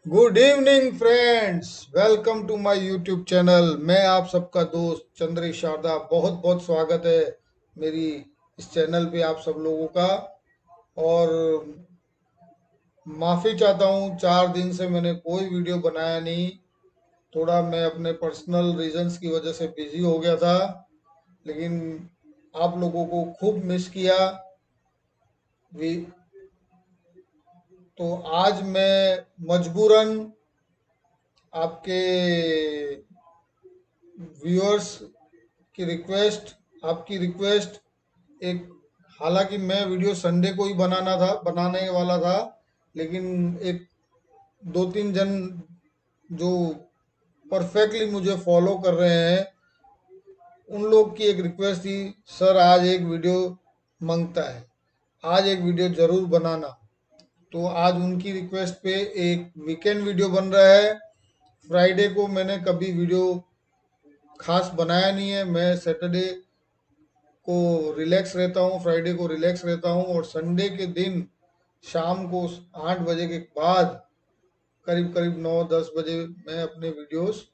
Good evening friends, welcome to my YouTube channel. मैं आप सबका दोस्त चंद्रेश शारदा, बहुत बहुत स्वागत है मेरी इस चैनल पे आप सब लोगों का। और माफ़ी चाहता हूँ, 4 दिन से मैंने कोई वीडियो बनाया नहीं। थोड़ा मैं अपने पर्सनल रीजंस की वजह से बिजी हो गया था, लेकिन आप लोगों को खूब मिस किया। वी- तो आज मैं मजबूरन आपके व्यूअर्स की रिक्वेस्ट, आपकी रिक्वेस्ट, एक, हालांकि मैं वीडियो संडे को ही बनाने वाला था, लेकिन एक दो तीन जन जो परफेक्टली मुझे फॉलो कर रहे हैं, उन लोग की एक रिक्वेस्ट थी, सर आज एक वीडियो मांगता है, आज एक वीडियो जरूर बनाना। तो आज उनकी रिक्वेस्ट पे एक वीकेंड वीडियो बन रहा है। फ्राइडे को मैंने कभी वीडियो खास बनाया नहीं है। मैं सैटरडे को रिलैक्स रहता हूँ, फ्राइडे को रिलैक्स रहता हूँ, और संडे के दिन शाम को 8 बजे के बाद करीब करीब 9-10 बजे मैं अपने वीडियोस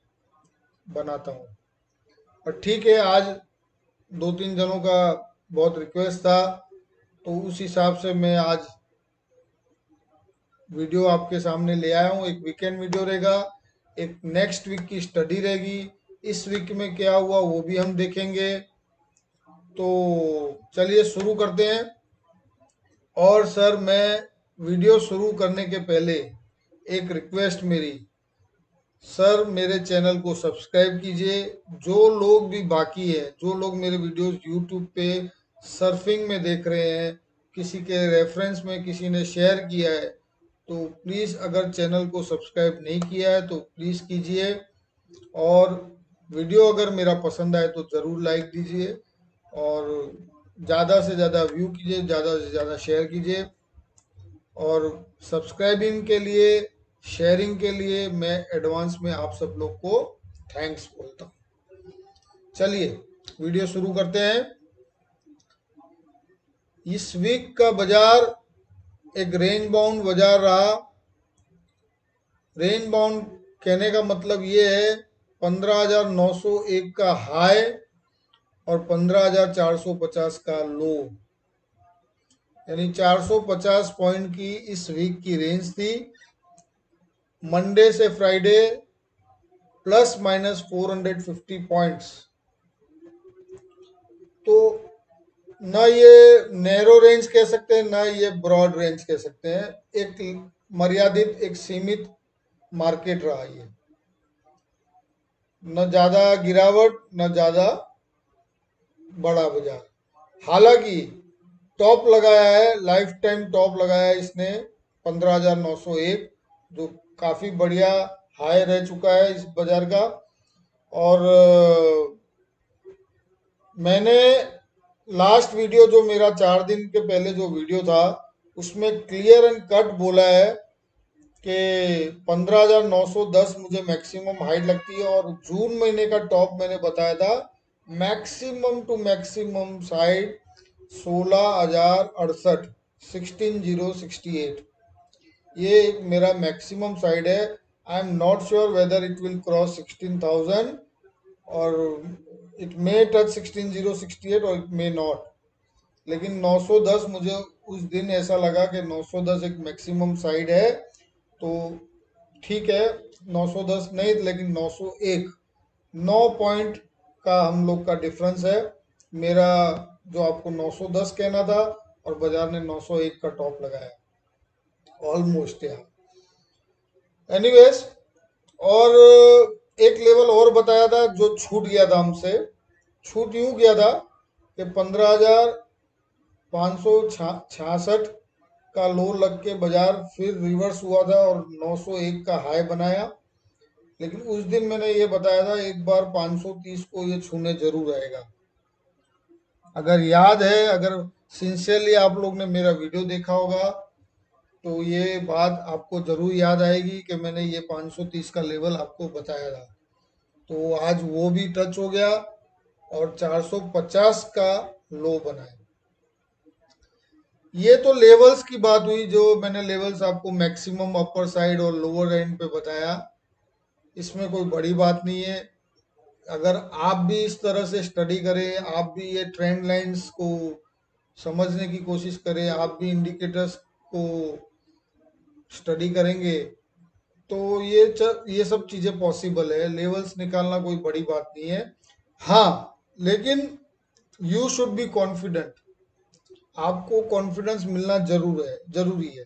बनाता हूँ। और ठीक है, आज दो तीन जनों का बहुत रिक्वेस्ट था, तो उस हिसाब से मैं आज वीडियो आपके सामने ले आया हूँ। एक वीकेंड वीडियो रहेगा, एक नेक्स्ट वीक की स्टडी रहेगी, इस वीक में क्या हुआ वो भी हम देखेंगे। तो चलिए शुरू करते हैं। और सर, मैं वीडियो शुरू करने के पहले एक रिक्वेस्ट मेरी, सर मेरे चैनल को सब्सक्राइब कीजिए। जो लोग भी बाकी है, जो लोग मेरे वीडियोस यूट्यूब पे सर्फिंग में देख रहे हैं, किसी के रेफरेंस में किसी ने शेयर किया है, तो प्लीज़ अगर चैनल को सब्सक्राइब नहीं किया है तो प्लीज़ कीजिए। और वीडियो अगर मेरा पसंद आए तो ज़रूर लाइक दीजिए, और ज़्यादा से ज़्यादा व्यू कीजिए, ज़्यादा से ज़्यादा शेयर कीजिए। और सब्सक्राइबिंग के लिए, शेयरिंग के लिए मैं एडवांस में आप सब लोग को थैंक्स बोलता हूँ। चलिए वीडियो शुरू करते हैं। इस वीक का बाजार एक रेंज बाउंड बाजार रहा। रेंज बाउंड कहने का मतलब ये है, 15,901 का हाई और 15,450 का लो, यानी 450 पॉइंट की इस वीक की रेंज थी। मंडे से फ्राइडे प्लस माइनस 450 पॉइंट्स। तो ना ये नैरो रेंज कह सकते हैं, ना ये ब्रॉड रेंज कह सकते हैं। एक मर्यादित, एक सीमित मार्केट रहा ये। न ज्यादा गिरावट, न ज्यादा बड़ा बाजार। हालांकि टॉप लगाया है, लाइफ टाइम टॉप लगाया है इसने 15,901, जो काफी बढ़िया हाई रह चुका है इस बाजार का। और मैंने लास्ट वीडियो जो मेरा 4 दिन के पहले जो वीडियो था, उसमें क्लियर एंड कट बोला है कि 15,910 मुझे मैक्सिमम हाइट लगती है, और जून महीने का टॉप मैंने बताया था मैक्सिमम टू मैक्सिमम साइड 16,068, 16,068। ये एक मेरा मैक्सिमम साइड है। I am not sure whether it will cross 16,000, और इट मे टच 16,068 और इट मे नॉट। लेकिन 910 मुझे उस दिन ऐसा लगा कि 910 एक मैक्सिमम साइड है। तो ठीक है, 910 नहीं लेकिन 901, 9 पॉइंट का हम लोग का डिफरेंस है। मेरा जो आपको 910 कहना था, और बाजार ने 901 का टॉप लगाया, ऑलमोस्ट यार। एनीवेज, और एक लेवल और बताया था जो छूट गया था हमसे। छूट यूं गया था कि 15,566 का लो लग के बाजार फिर रिवर्स हुआ था और 901 का हाई बनाया। लेकिन उस दिन मैंने ये बताया था, एक बार 530 को ये छूने जरूर आएगा। अगर याद है, अगर सिंसियरली आप लोग ने मेरा वीडियो देखा होगा, तो ये बात आपको जरूर याद आएगी कि मैंने ये 530 का लेवल आपको बताया था। तो आज वो भी टच हो गया और 450 का लो बनाया। ये तो लेवल्स की बात हुई, जो मैंने लेवल्स आपको मैक्सिमम अपर साइड और लोअर एंड पे बताया। इसमें कोई बड़ी बात नहीं है। अगर आप भी इस तरह से स्टडी करें, आप भी ये ट्रेंड लाइंस को समझने की कोशिश करें, आप भी इंडिकेटर्स को स्टडी करेंगे, तो ये सब चीजें पॉसिबल है। लेवल्स निकालना कोई बड़ी बात नहीं है। हाँ, लेकिन यू शुड बी कॉन्फिडेंट। आपको कॉन्फिडेंस मिलना जरूरी है।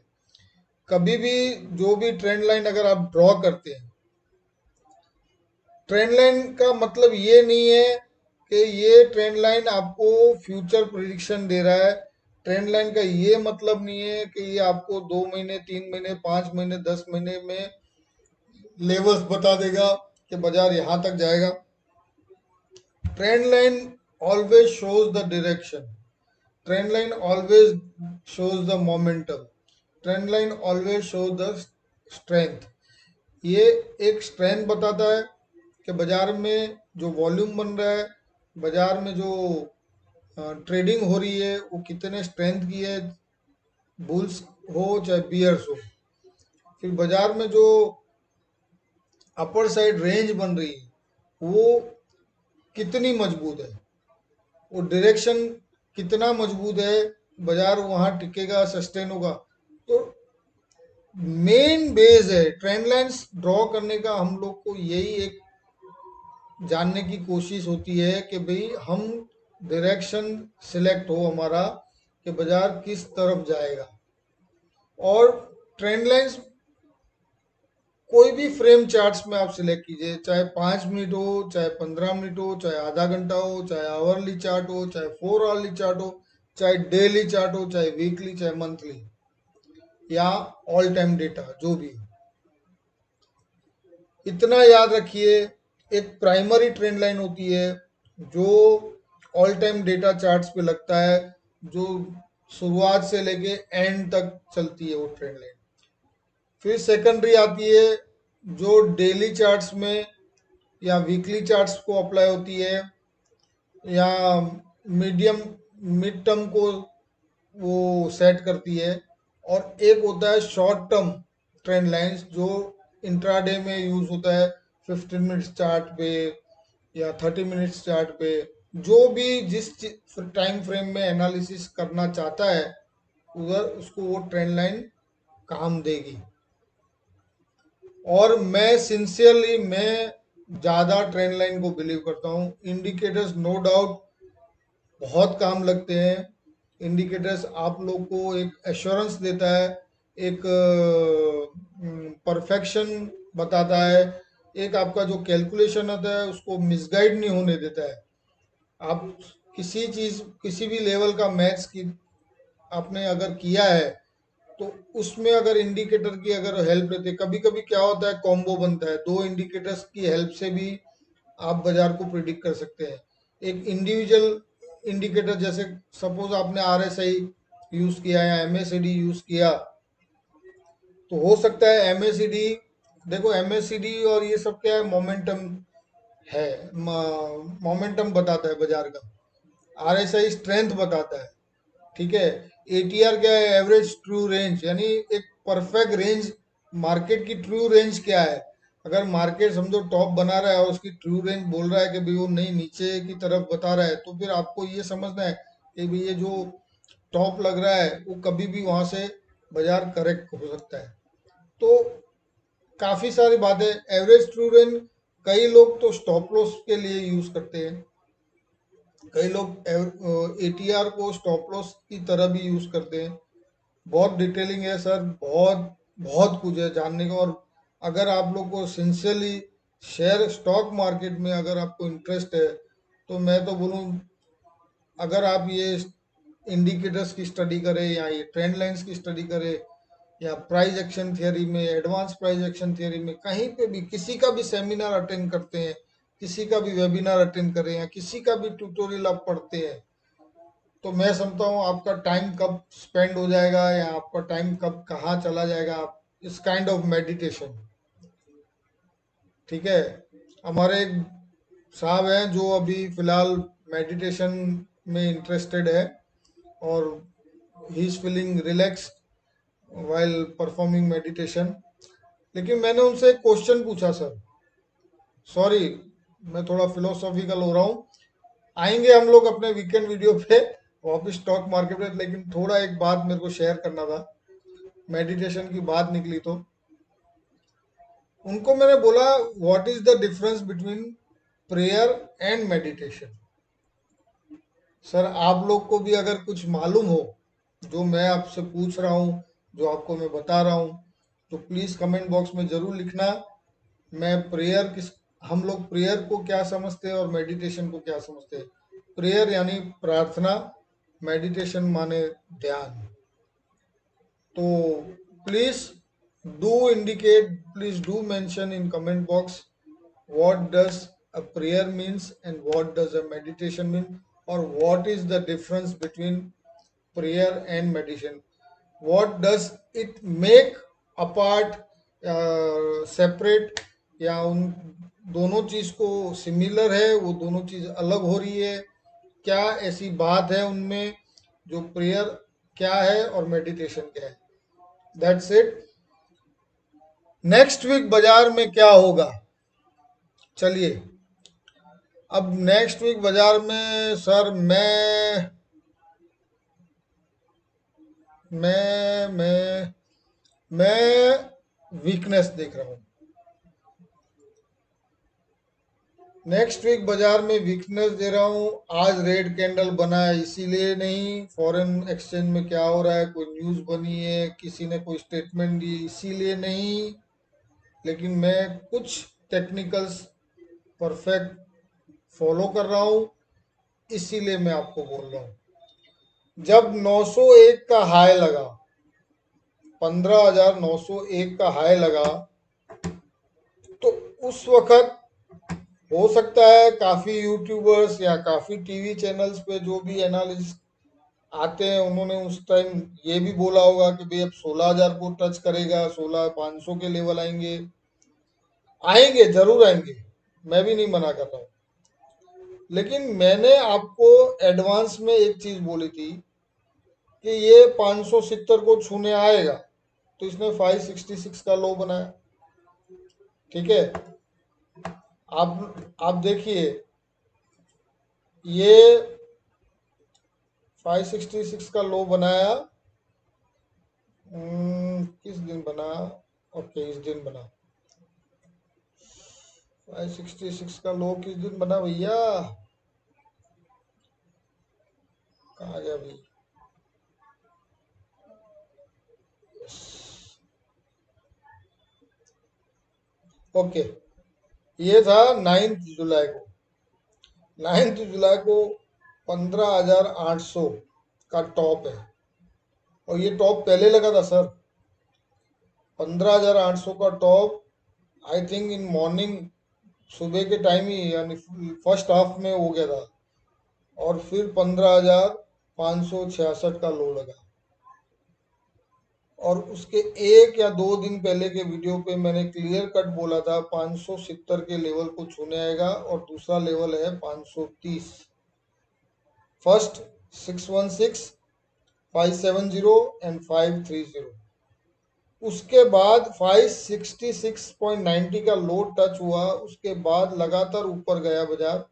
कभी भी जो भी ट्रेंड लाइन अगर आप ड्रॉ करते हैं, ट्रेंड लाइन का मतलब ये नहीं है कि ये ट्रेंड लाइन आपको फ्यूचर प्रिडिक्शन दे रहा है। ट्रेंड लाइन का ये मतलब नहीं है कि ये आपको 2 महीने, 3 महीने, 5 महीने, 10 महीने में लेवल्स बता देगा कि बाजार यहाँ तक जाएगा। Trend line always shows the direction. Trend line always shows the momentum. Trend line always shows the strength. ये एक स्ट्रेंथ बताता है कि बाजार में जो वॉल्यूम बन रहा है, बाजार में जो ट्रेडिंग हो रही है, वो कितने स्ट्रेंथ की है, बुल्स हो चाहे बियर्स हो। फिर बाजार में जो अपर साइड रेंज बन रही है, वो कितनी मजबूत है, वो डायरेक्शन कितना मजबूत है, बाजार वहां टिकेगा, सस्टेन होगा। तो मेन बेस है ट्रेंड लाइंस ड्रॉ करने का। हम लोग को यही एक जानने की कोशिश होती है कि भाई हम डायरेक्शन सिलेक्ट हो हमारा कि बाजार किस तरफ जाएगा। और ट्रेंड लाइंस कोई भी फ्रेम चार्ट्स में आप सिलेक्ट कीजिए, चाहे 5 मिनट हो, चाहे 15 मिनट हो, चाहे आधा घंटा हो, चाहे आवरली चार्ट हो, चाहे 4 आवरली चार्ट हो, चाहे डेली चार्ट हो, चाहे वीकली, चाहे मंथली, या ऑल टाइम डेटा, जो भी। इतना याद रखिए, एक प्राइमरी ट्रेंड लाइन होती है जो ऑल टाइम डेटा चार्ट्स पे लगता है, जो शुरुआत से लेके एंड तक चलती है वो ट्रेंड लाइन। फिर सेकेंडरी आती है जो डेली चार्ट्स में या वीकली चार्ट्स को अप्लाई होती है, या मीडियम मिड टर्म को वो सेट करती है। और एक होता है शॉर्ट टर्म ट्रेंड लाइंस जो इंट्राडे में यूज होता है, 15 मिनट्स चार्ट पे या 30 मिनट्स चार्ट पे। जो भी जिस टाइम फ्रेम में एनालिसिस करना चाहता है, उधर उसको वो ट्रेंड लाइन काम देगी। और मैं सिंसियरली मैं ज़्यादा ट्रेंड लाइन को बिलीव करता हूँ। इंडिकेटर्स नो डाउट बहुत काम लगते हैं। इंडिकेटर्स आप लोग को एक एश्योरेंस देता है, एक परफेक्शन बताता है, एक आपका जो कैलकुलेशन होता है उसको मिसगाइड नहीं होने देता है। आप किसी चीज, किसी भी लेवल का मैथ्स की आपने अगर किया है, तो उसमें अगर इंडिकेटर की अगर हेल्प लेते, कभी कभी क्या होता है, कॉम्बो बनता है, दो इंडिकेटर्स की हेल्प से भी आप बाजार को प्रिडिक्ट कर सकते हैं। एक इंडिविजुअल इंडिकेटर, जैसे सपोज आपने आरएसआई यूज किया या एमएससीडी यूज किया, तो हो सकता है एमएससीडी, देखो एमएससीडी और ये सब क्या है, मोमेंटम है, मोमेंटम बताता है बाजार का। आरएसआई स्ट्रेंथ बताता है, ठीक है। एटीआर क्या है, एवरेज ट्रू रेंज, यानी एक परफेक्ट रेंज। मार्केट की ट्रू रेंज क्या है, अगर मार्केट समझो टॉप बना रहा है और उसकी ट्रू रेंज बोल रहा है कि भाई वो नहीं, नीचे की तरफ बता रहा है, तो फिर आपको ये समझना है कि भाई ये जो टॉप लग रहा है वो कभी भी वहां से बाजार करेक्ट हो सकता है। तो काफी सारी बातें, एवरेज ट्रू रेंज कई लोग तो स्टॉप लॉस के लिए यूज करते हैं, कई लोग एटीआर को स्टॉप लॉस की तरह भी यूज करते हैं। बहुत डिटेलिंग है सर, बहुत बहुत कुछ है जानने का। और अगर आप लोग को सिंसियरली शेयर स्टॉक मार्केट में अगर आपको इंटरेस्ट है, तो मैं तो बोलूँ, अगर आप ये इंडिकेटर्स की स्टडी करें, या ये ट्रेंड लाइंस की स्टडी करें, या प्राइस एक्शन थियरी में, एडवांस प्राइस एक्शन थियरी में, कहीं पे भी किसी का भी सेमिनार अटेंड करते हैं, किसी का भी वेबिनार अटेंड करें, या किसी का भी ट्यूटोरियल आप पढ़ते हैं, तो मैं समझता हूँ आपका टाइम कब स्पेंड हो जाएगा, या आपका टाइम कब कहाँ चला जाएगा, इस काइंड ऑफ मेडिटेशन। ठीक है। हमारे एक साहब हैं जो अभी फिलहाल मेडिटेशन में इंटरेस्टेड है, और he is feeling relax while performing meditation. लेकिन मैंने उनसे एक क्वेश्चन पूछा सर, सॉरी मैं थोड़ा फिलोसॉफिकल हो रहा हूँ, आएंगे हम लोग अपने वीकेंड वीडियो पे वापस स्टॉक मार्केट में, लेकिन थोड़ा एक बात मेरे को शेयर करना था, मेडिटेशन की बात निकली तो उनको मैंने बोला what is the difference between prayer and meditation. Sir आप लोग को भी अगर कुछ मालूम हो जो मैं आपसे पूछ रहा हूँ, जो आपको मैं बता रहा हूँ, तो प्लीज कमेंट बॉक्स में जरूर लिखना। मैं प्रेयर किस हम लोग प्रेयर को क्या समझते हैं और मेडिटेशन को क्या समझते हैं। प्रेयर यानी प्रार्थना, मेडिटेशन माने ध्यान। तो please do indicate, please do mention in comment box what does a prayer means and what does a meditation mean, or what is the difference between prayer and meditation, what does it make apart, separate, या उन दोनों चीज को similar है, वो दोनों चीज अलग हो रही है, क्या ऐसी बात है उनमें, जो प्रेयर क्या है और मेडिटेशन क्या है। That's it. नेक्स्ट वीक बाजार में क्या होगा, चलिए अब नेक्स्ट वीक बाजार में सर मैं मैं वीकनेस देख रहा हूँ। नेक्स्ट वीक बाजार में वीकनेस दे रहा हूँ। आज रेड कैंडल बना है इसीलिए नहीं, फॉरेन एक्सचेंज में क्या हो रहा है, कोई न्यूज़ बनी है, किसी ने कोई स्टेटमेंट दी इसीलिए नहीं, लेकिन मैं कुछ टेक्निकल्स परफेक्ट फॉलो कर रहा हूँ, इसीलिए मैं आपको बोल रहा हूँ। जब 901 का हाई लगा, 15,901 का हाई लगा, तो उस वक्त हो सकता है काफी यूट्यूबर्स या काफी टीवी चैनल्स पे जो भी एनालिस्ट आते हैं उन्होंने उस टाइम ये भी बोला होगा कि भाई अब 16,000 को टच करेगा, 16,500 के लेवल आएंगे, आएंगे जरूर आएंगे, मैं भी नहीं मना कर रहा हूँ। लेकिन मैंने आपको एडवांस में एक चीज बोली थी कि ये 570 को छूने आएगा, तो इसने 566 का लो बनाया। ठीक है, आप देखिए ये 566 का लो बनाया। किस दिन बना, ओके इस दिन बना। 566 का लो किस दिन बना भैया, कहाँ गया भाई। ओके, ये था 9 जुलाई को। 9 जुलाई को 15,800 का टॉप है, और ये टॉप पहले लगा था सर। 15,800 का top I think in morning, सुबह के टाइम ही, यानी फर्स्ट हाफ में हो गया था, और फिर 15,566 का लो लगा। और उसके 1 या 2 दिन पहले के वीडियो पे मैंने क्लियर कट बोला था 570 के लेवल को छूने आएगा, और दूसरा लेवल है 530। First 616, 570 and 530। उसके बाद 566.90 का लो टच हुआ, उसके बाद लगातार ऊपर गया बाजार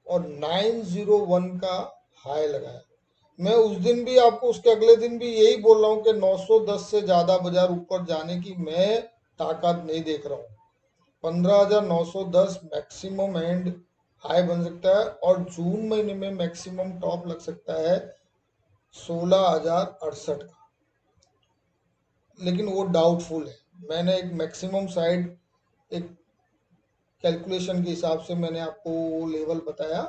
और 901 का हाई लगाया। मैं उस दिन भी आपको, उसके अगले दिन भी यही बोल रहा हूँ कि 910 से ज्यादा बाजार ऊपर जाने की मैं ताकत नहीं देख रहा हूँ। 15,910 मैक्सिमम एंड हाई बन सकता है, और जून महीने में मैक्सिमम टॉप लग सकता है 16,068 का, लेकिन वो डाउटफुल है। मैंने एक मैक्सिमम साइड, एक कैलकुलेशन के हिसाब से मैंने आपको वो लेवल बताया।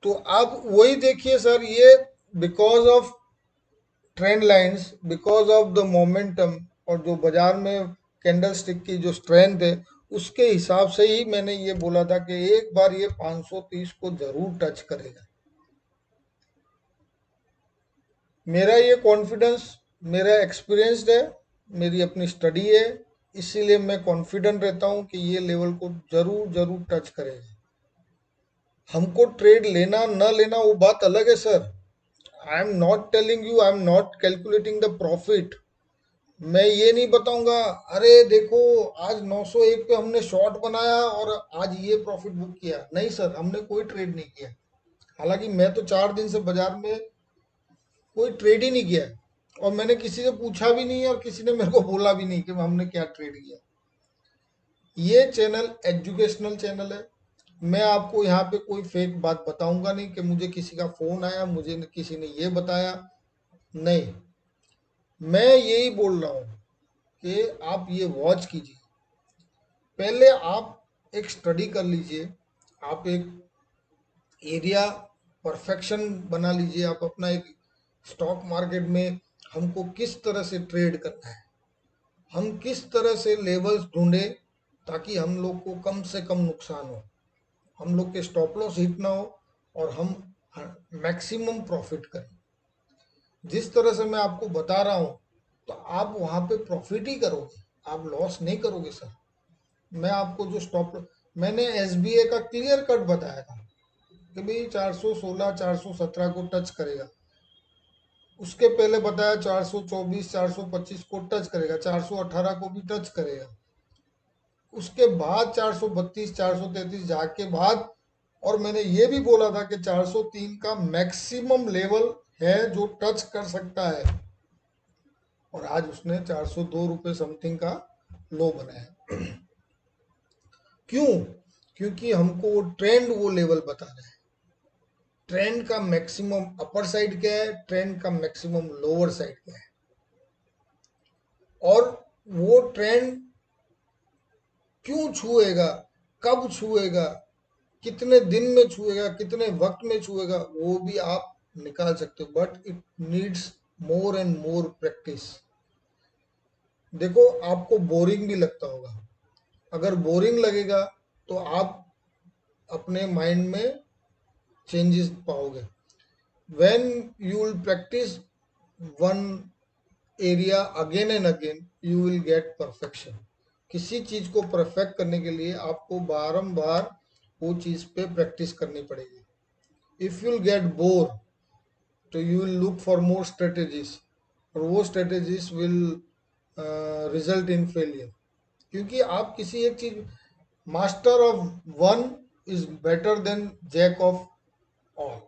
तो आप वही देखिए सर, ये because of trend lines, because of the momentum, और जो बाजार में कैंडल स्टिक की जो स्ट्रेंथ है उसके हिसाब से ही मैंने ये बोला था कि एक बार ये 530 को जरूर टच करेगा। मेरा ये कॉन्फिडेंस, मेरा एक्सपीरियंस्ड है, मेरी अपनी स्टडी है, इसीलिए मैं कॉन्फिडेंट रहता हूँ कि ये लेवल को जरूर जरूर टच करेगा। हमको ट्रेड लेना न लेना वो बात अलग है sir, I am not telling you, I am not calculating the profit. मैं ये नहीं बताऊंगा अरे देखो आज 901 पे हमने शॉर्ट बनाया और आज ये प्रॉफिट बुक किया। नहीं सर, हमने कोई ट्रेड नहीं किया। हालांकि मैं तो 4 दिन से बाजार में कोई ट्रेड ही नहीं किया है, और मैंने किसी से पूछा भी नहीं है और किसी ने मेरे को बोला भी नहीं कि हमने क्या ट्रेड किया। ये चैनल एजुकेशनल चैनल है। मैं आपको यहाँ पे कोई फेक बात बताऊंगा नहीं कि मुझे किसी का फोन आया, मुझे किसी ने ये बताया। नहीं, मैं यही बोल रहा हूँ कि आप ये वॉच कीजिए। पहले आप एक स्टडी कर लीजिए, आप एक एरिया परफेक्शन बना लीजिए। आप अपना एक स्टॉक मार्केट में हमको किस तरह से ट्रेड करना है, हम किस तरह से लेवल्स ढूंढे ताकि हम लोग को कम से कम नुकसान हो, हम लोग के स्टॉप लॉस हिट ना हो, और हम मैक्सिमम प्रॉफिट करें। जिस तरह से मैं आपको बता रहा हूँ, तो आप वहाँ पे प्रॉफिट ही करोगे, आप लॉस नहीं करोगे सर। मैं आपको जो स्टॉप, मैंने एसबीआई का क्लियर कट बताया था कि भाई 416 417 को टच करेगा। उसके पहले बताया 424 425 को टच करेगा, 418 को भी टच करेगा। उसके बाद 432 433 जाके बाद, और मैंने ये भी बोला था कि 403 का मैक्सिमम लेवल है जो टच कर सकता है। और आज उसने 402 रुपये समथिंग का लो बनाया। क्यों? क्योंकि हमको वो ट्रेंड, वो लेवल बता रहा है। ट्रेंड का मैक्सिमम अपर साइड क्या है, ट्रेंड का मैक्सिमम लोअर साइड क्या है, और वो ट्रेंड क्यों छुएगा, कब छुएगा, कितने दिन में छुएगा, कितने वक्त में छुएगा, वो भी आप निकाल सकते हो। But it needs more and more practice. देखो, आपको बोरिंग भी लगता होगा। अगर बोरिंग लगेगा तो आप अपने माइंड में चेंजेस पाओगे। When you will practice one area again and again, you will gate perfection. किसी चीज को परफेक्ट करने के लिए आपको बारंबार वो चीज पे प्रैक्टिस करनी पड़ेगी। If you will get bore, तो you will look for more strategies, और वो strategies will result in failure. क्योंकि आप किसी एक चीज, master of one is better than jack of all.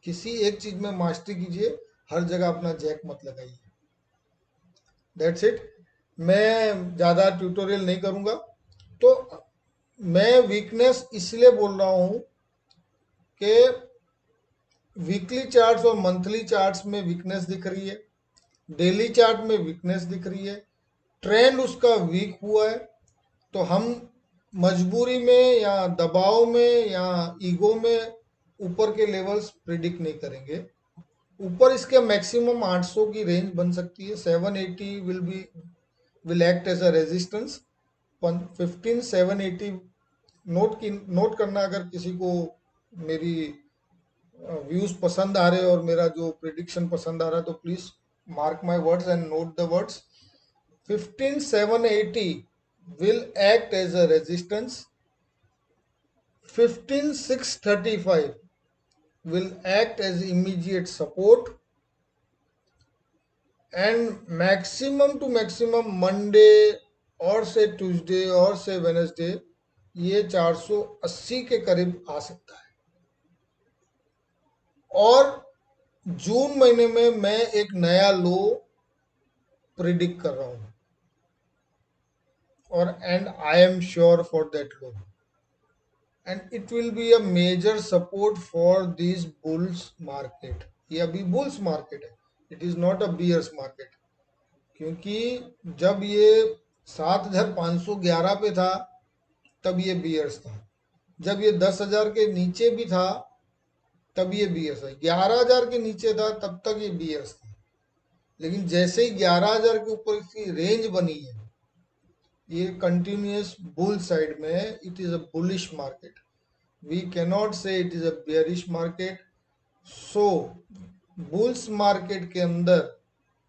किसी एक चीज में मास्टरी कीजिए, हर जगह अपना जैक मत लगाइए। That's it. मैं ज़्यादा ट्यूटोरियल नहीं करूँगा। तो मैं वीकनेस इसलिए बोल रहा हूँ कि वीकली चार्ट्स और मंथली चार्ट्स में वीकनेस दिख रही है, डेली चार्ट में वीकनेस दिख रही है, ट्रेंड उसका वीक हुआ है। तो हम मजबूरी में या दबाव में या ईगो में ऊपर के लेवल्स प्रिडिक्ट नहीं करेंगे। ऊपर इसके मैक्सिमम 800 की रेंज बन सकती है। 780 will act as a resistance. 15 780 note करना। अगर किसी को मेरी व्यूज पसंद आ रहे हैं और मेरा जो प्रिडिक्शन पसंद आ रहा है, तो please mark my words and note the words. 15 780 will act as a resistance. 15 635 will act as immediate support, and maximum to maximum Monday और से ट्यूसडे और से वेनसडे ये 480 के करीब आ सकता है। और जून महीने में मैं एक नया लो प्रिडिक्ट कर रहा हूं, और and I am sure for that low, and it will be a major support for this bulls market. ये अभी बुल्स मार्केट है, it is not a bears market. क्योंकि जब ये 7511 पे था, तब ये बियर्स था। जब ये 10,000 के नीचे भी था, तब ये बियर्स है। 11,000 के नीचे था, तब तक ये बियर्स था। लेकिन जैसे ही 11,000 के ऊपर इसकी रेंज बनी है, ये कंटिन्यूस बुल साइड में है। It is a bullish market, we cannot say it is a bearish market. So bulls market के अंदर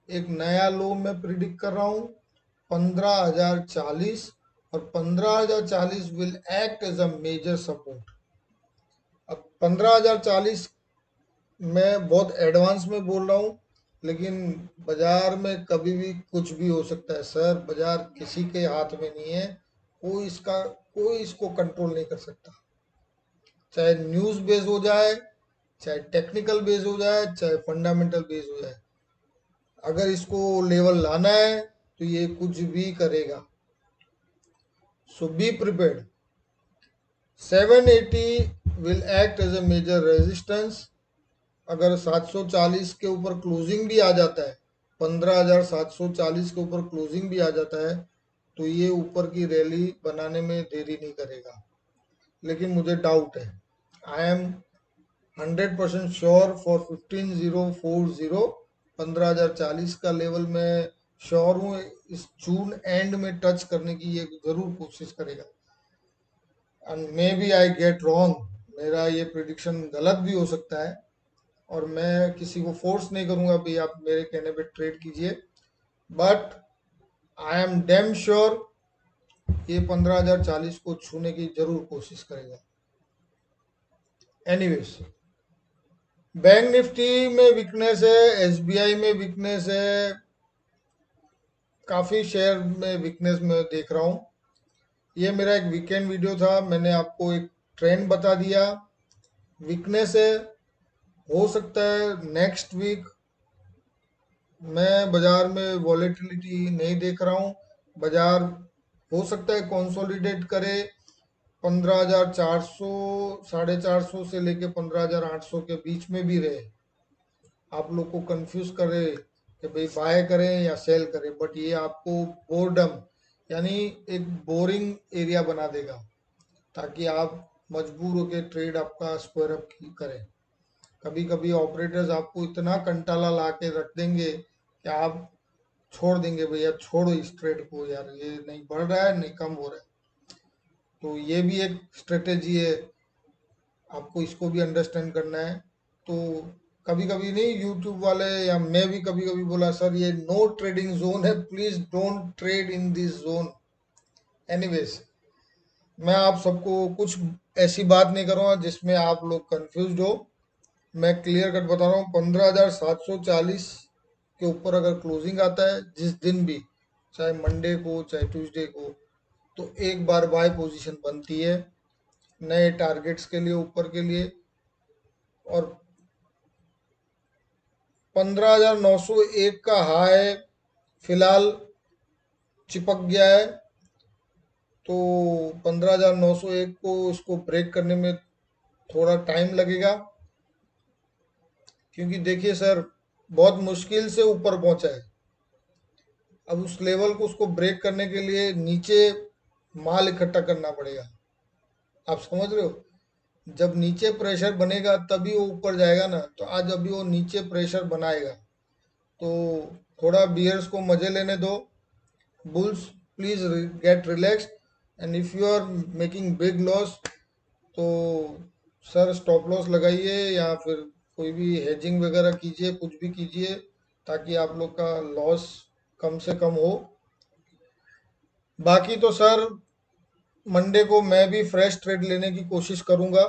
एक नया लो मैं प्रिडिक्ट कर रहा हूं, 15,040। और 15,040 will act as a major support. अब 15,040 मैं बहुत एडवांस में बोल रहा हूँ, लेकिन बाजार में कभी भी कुछ भी हो सकता है सर। बाजार किसी के हाथ में नहीं है। कोई इसको कंट्रोल नहीं कर सकता। चाहे न्यूज़ बेस हो जाए, चाहे टेक्निकल बेस हो जाए, चाहे फंडामेंटल बेस हो जाए, अगर इसको लेवल लाना है तो ये कुछ भी करेगा। So be prepared. 780 will act as a major resistance. अगर 740 के ऊपर क्लोजिंग भी आ जाता है, 15,740 के ऊपर क्लोजिंग भी आ जाता है, तो ये ऊपर की रैली बनाने में देरी नहीं करेगा। लेकिन मुझे डाउट है। I am 100% sure for 15,040। 15,040 का लेवल में श्योर हूँ। इस जून एंड में टच करने की ये जरूर कोशिश करेगा। And maybe I get wrong. मेरा ये प्रिडिक्शन गलत भी हो सकता है, और मैं किसी को फोर्स नहीं करूंगा भाई आप मेरे कहने पे ट्रेड कीजिए। But I am damn sure ये 15,040 को छूने की जरूर कोशिश करेगा। एनीवेज, बैंक निफ्टी में वीकनेस है, एसबीआई में वीकनेस है, काफी शेयर में वीकनेस में देख रहा हूँ। ये मेरा एक वीकेंड वीडियो था, मैंने आपको एक ट्रेंड बता दिया। वीकनेस है। हो सकता है नेक्स्ट वीक मैं बाजार में वॉलेटिलिटी नहीं देख रहा हूँ। बाजार हो सकता है कंसोलिडेट करे 15,400, 450 से लेके 15,800 के बीच में भी रहे। आप लोग को कंफ्यूज करे कि भाई बाय करें या सेल करें, बट ये आपको बोर्डम यानी एक बोरिंग एरिया बना देगा, ताकि आप मजबूर होकर ट्रेड आपका स्क्वायर अप करें। कभी कभी ऑपरेटर्स आपको इतना कंटाला ला के रख देंगे कि आप छोड़ देंगे, भैया छोड़ो इस ट्रेड को यार, ये नहीं बढ़ रहा है नहीं कम हो रहा है। तो ये भी एक स्ट्रेटेजी है, आपको इसको भी अंडरस्टैंड करना है। तो कभी कभी नहीं, यूट्यूब वाले या मैं भी कभी कभी बोला सर ये नो ट्रेडिंग जोन है, please don't trade in this zone. Anyways, मैं आप सबको कुछ ऐसी बात नहीं करूँगा जिसमें आप लोग कंफ्यूज हो। मैं क्लियर कट बता रहा हूँ, 15,740 के ऊपर अगर क्लोजिंग आता है जिस दिन भी, चाहे मंडे को चाहे ट्यूसडे को, तो एक बार बाय पोजीशन बनती है नए टारगेट्स के लिए, ऊपर के लिए। और 15,901 का हाई फिलहाल चिपक गया है, तो 15,901 को इसको ब्रेक करने में थोड़ा टाइम लगेगा। क्योंकि देखिए सर, बहुत मुश्किल से ऊपर पहुंचा है। अब उस लेवल को उसको ब्रेक करने के लिए नीचे माल इकट्ठा करना पड़ेगा। आप समझ रहे हो, जब नीचे प्रेशर बनेगा तभी वो ऊपर जाएगा ना। तो आज अभी वो नीचे प्रेशर बनाएगा, तो थोड़ा बियर्स को मजे लेने दो। Bulls please get relaxed. And if you are making big loss, तो सर स्टॉप लॉस लगाइए या फिर कोई भी हेजिंग वगैरह कीजिए, कुछ भी कीजिए, ताकि आप लोग का लॉस कम से कम हो। बाकी तो सर मंडे को मैं भी फ्रेश ट्रेड लेने की कोशिश करूंगा।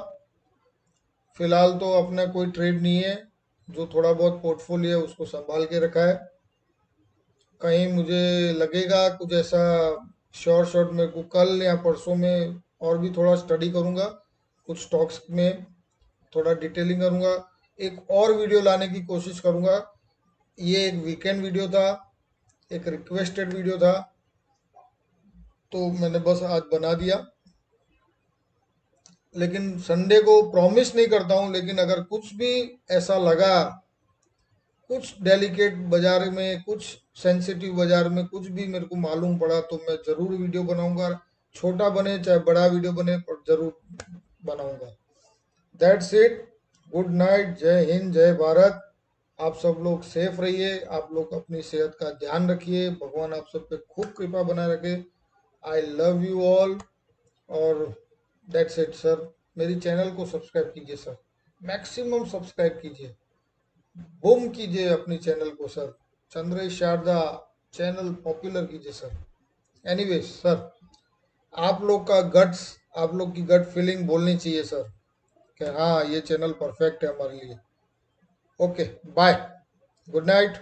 फिलहाल तो अपना कोई ट्रेड नहीं है, जो थोड़ा बहुत पोर्टफोलियो है उसको संभाल के रखा है। कहीं मुझे लगेगा कुछ ऐसा शॉर्ट शॉर्ट मेरे को कल या परसों में और भी थोड़ा स्टडी करूंगा, कुछ स्टॉक्स में थोड़ा डिटेलिंग करूंगा, एक और वीडियो लाने की कोशिश करूंगा। ये एक वीकेंड वीडियो था, एक रिक्वेस्टेड वीडियो था, तो मैंने बस आज बना दिया। लेकिन संडे को प्रॉमिस नहीं करता हूँ, लेकिन अगर कुछ भी ऐसा लगा, कुछ डेलिकेट बाजार में, कुछ सेंसिटिव बाजार में कुछ भी मेरे को मालूम पड़ा, तो मैं जरूर वीडियो बनाऊंगा। छोटा बने चाहे बड़ा वीडियो बने, पर जरूर बनाऊंगा। That's it. गुड नाइट, जय हिंद, जय भारत। आप सब लोग सेफ रहिए, आप लोग अपनी सेहत का ध्यान रखिए, भगवान आप सब पे खूब कृपा बनाए रखे। I love you all. और दैट्स इट सर। मेरी चैनल को सब्सक्राइब कीजिए सर, मैक्सिमम सब्सक्राइब कीजिए, बूम कीजिए अपनी चैनल को sir. Chandresh Sharda channel popular कीजिए सर। एनीवेज सर, आप लोग का गट्स, आप लोग की गट फीलिंग बोलनी चाहिए सर कि हाँ ये चैनल परफेक्ट है हमारे लिए। Okay, bye, good night.